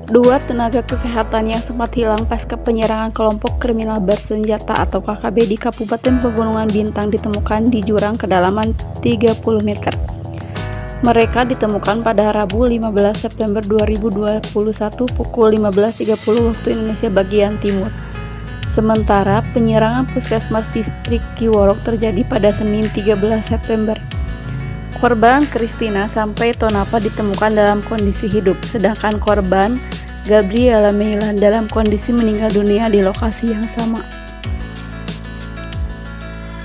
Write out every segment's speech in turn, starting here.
Dua tenaga kesehatan yang sempat hilang pasca penyerangan kelompok kriminal bersenjata atau KKB di Kabupaten Pegunungan Bintang ditemukan di jurang kedalaman 30 meter. Mereka ditemukan pada Rabu 15 September 2021 pukul 15.30 waktu Indonesia bagian Timur. Sementara penyerangan puskesmas distrik Kiworok terjadi pada Senin 13 September. Korban Kristina sampai Tonapa ditemukan dalam kondisi hidup, sedangkan korban Gabriela Meilan dalam kondisi meninggal dunia di lokasi yang sama.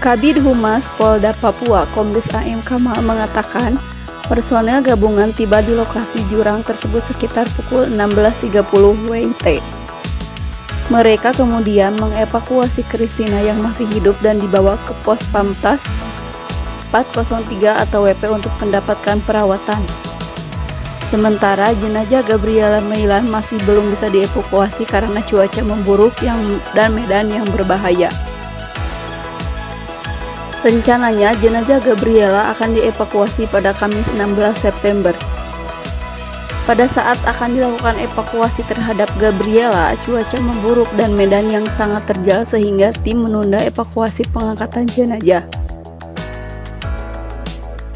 Kabid Humas Polda Papua, Kombes AM Kamal mengatakan, personel gabungan tiba di lokasi jurang tersebut sekitar pukul 16.30 WIT. Mereka kemudian mengevakuasi Kristina yang masih hidup dan dibawa ke pos Pamtas 403 atau WP untuk mendapatkan perawatan. Sementara jenazah Gabriela Meilan masih belum bisa dievakuasi karena cuaca memburuk dan medan yang berbahaya. Rencananya jenazah Gabriela akan dievakuasi pada Kamis 16 September. Pada saat akan dilakukan evakuasi terhadap Gabriela, cuaca memburuk dan medan yang sangat terjal sehingga tim menunda evakuasi pengangkatan jenazah.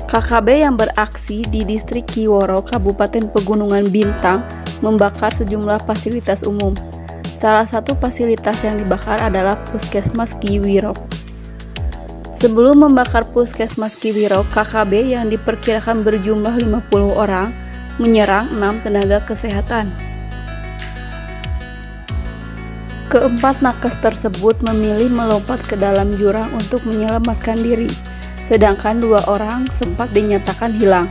KKB yang beraksi di distrik Kiworok, Kabupaten Pegunungan Bintang, membakar sejumlah fasilitas umum. Salah satu fasilitas yang dibakar adalah Puskesmas Kiwirok. Sebelum membakar Puskesmas Kiwirok, KKB yang diperkirakan berjumlah 50 orang menyerang 6 tenaga kesehatan. Keempat nakes tersebut memilih melompat ke dalam jurang untuk menyelamatkan diri, sedangkan 2 orang sempat dinyatakan hilang.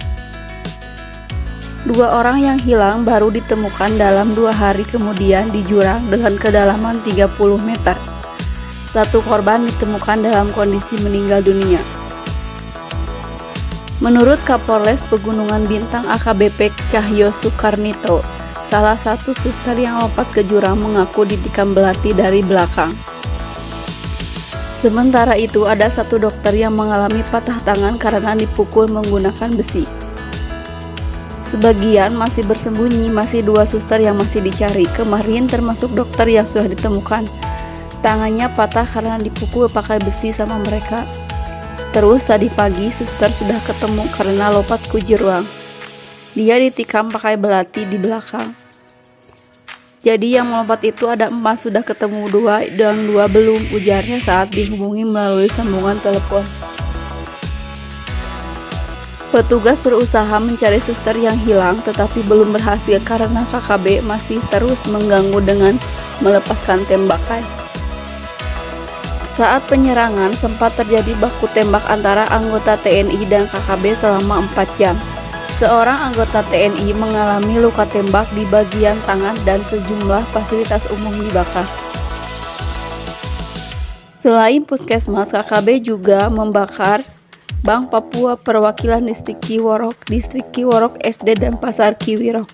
2 orang yang hilang baru ditemukan dalam 2 hari kemudian di jurang dengan kedalaman 30 meter. 1 korban ditemukan dalam kondisi meninggal dunia. Menurut Kapolres Pegunungan Bintang AKBP Cahyo Soekarnito, salah satu suster yang lompat ke jurang mengaku ditikam belati dari belakang. Sementara itu, ada 1 dokter yang mengalami patah tangan karena dipukul menggunakan besi. Sebagian masih bersembunyi, masih 2 suster yang masih dicari. Kemarin termasuk dokter yang sudah ditemukan. Tangannya patah karena dipukul pakai besi sama mereka. Terus tadi pagi suster sudah ketemu karena lompat ke jurang. Dia ditikam pakai belati di belakang. Jadi yang melompat itu ada 4 sudah ketemu 2 dan 2 belum, ujarnya saat dihubungi melalui sambungan telepon. Petugas berusaha mencari suster yang hilang tetapi belum berhasil karena KKB masih terus mengganggu dengan melepaskan tembakan. Saat penyerangan sempat terjadi baku tembak antara anggota TNI dan KKB selama 4 jam. Seorang anggota TNI mengalami luka tembak di bagian tangan dan sejumlah fasilitas umum dibakar. Selain puskesmas, KKB juga membakar Bank Papua Perwakilan Distrik Kiworok SD dan Pasar Kiwirok.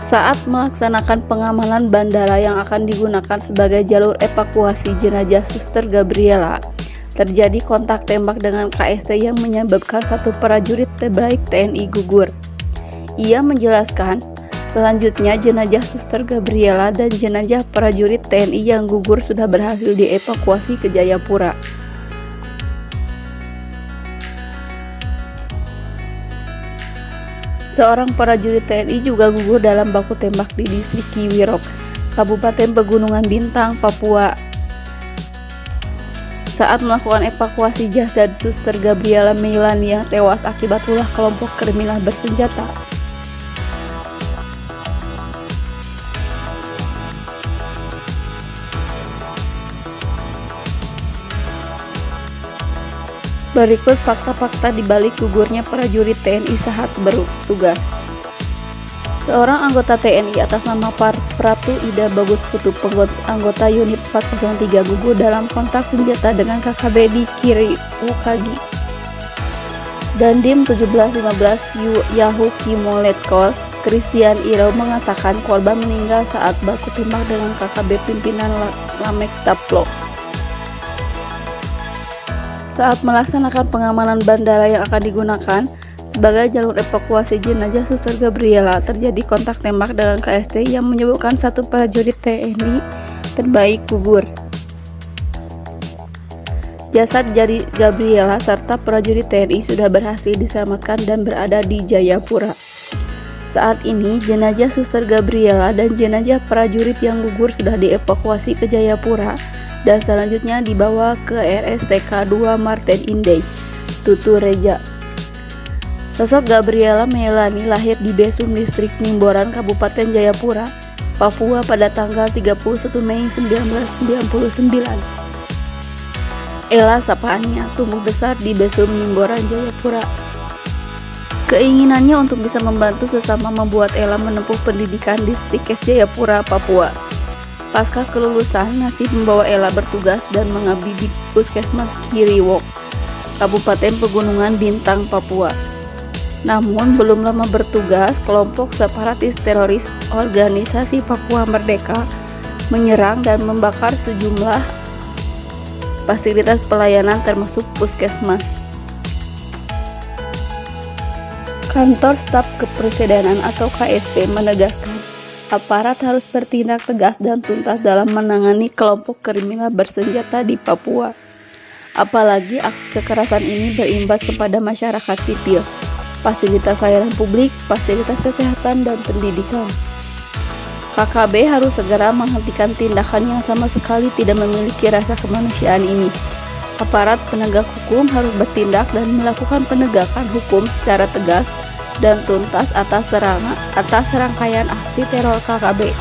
Saat melaksanakan pengamanan bandara yang akan digunakan sebagai jalur evakuasi jenazah Suster Gabriela, terjadi kontak tembak dengan KST yang menyebabkan 1 prajurit terbaik TNI gugur. Ia menjelaskan, selanjutnya jenazah Suster Gabriela dan jenazah prajurit TNI yang gugur sudah berhasil dievakuasi ke Jayapura. Seorang prajurit TNI juga gugur dalam baku tembak di distrik Kiwirok, Kabupaten Pegunungan Bintang, Papua. Saat melakukan evakuasi jasad Suster Gabriela Meilan yang tewas akibat ulah kelompok kriminal bersenjata. Berikut fakta-fakta di balik gugurnya prajurit TNI saat bertugas. Seorang anggota TNI atas nama Pratu Ida Bagus Putu, anggota unit 403 gugur dalam kontak senjata dengan KKB di Kiri Ukagi. Dandim 1715 Yahu Kimo Letkol Christian Iro mengatakan korban meninggal saat baku tembak dengan KKB pimpinan Lamek Taplo. Saat melaksanakan pengamanan bandara yang akan digunakan sebagai jalur evakuasi jenazah Suster Gabriela, terjadi kontak tembak dengan KST yang menyebabkan satu prajurit TNI terbaik gugur. Jasad dari Gabriela serta prajurit TNI sudah berhasil diselamatkan dan berada di Jayapura. Saat ini, jenazah Suster Gabriela dan jenazah prajurit yang gugur sudah dievakuasi ke Jayapura dan selanjutnya dibawa ke RSTK 2 Martin Inday, Tutu Reja. Sosok Gabriela Melani lahir di Besum, Distrik Nimboran, Kabupaten Jayapura, Papua pada tanggal 31 Mei 1999. Ella Sapania tumbuh besar di Besum, Nimboran, Jayapura. Keinginannya untuk bisa membantu sesama membuat Ella menempuh pendidikan di Stikes Jayapura, Papua. Pasca kelulusan, Nasib membawa Ella bertugas dan mengabdi di Puskesmas Kiriwok, Kabupaten Pegunungan Bintang, Papua. Namun, belum lama bertugas, kelompok separatis teroris Organisasi Papua Merdeka menyerang dan membakar sejumlah fasilitas pelayanan termasuk puskesmas. Kantor Staf Kepresidenan atau KSP menegaskan aparat harus bertindak tegas dan tuntas dalam menangani kelompok kriminal bersenjata di Papua. Apalagi aksi kekerasan ini berimbas kepada masyarakat sipil, fasilitas layanan publik, fasilitas kesehatan, dan pendidikan. KKB harus segera menghentikan tindakan yang sama sekali tidak memiliki rasa kemanusiaan ini. Aparat penegak hukum harus bertindak dan melakukan penegakan hukum secara tegas dan tuntas atas rangkaian aksi teror KKB.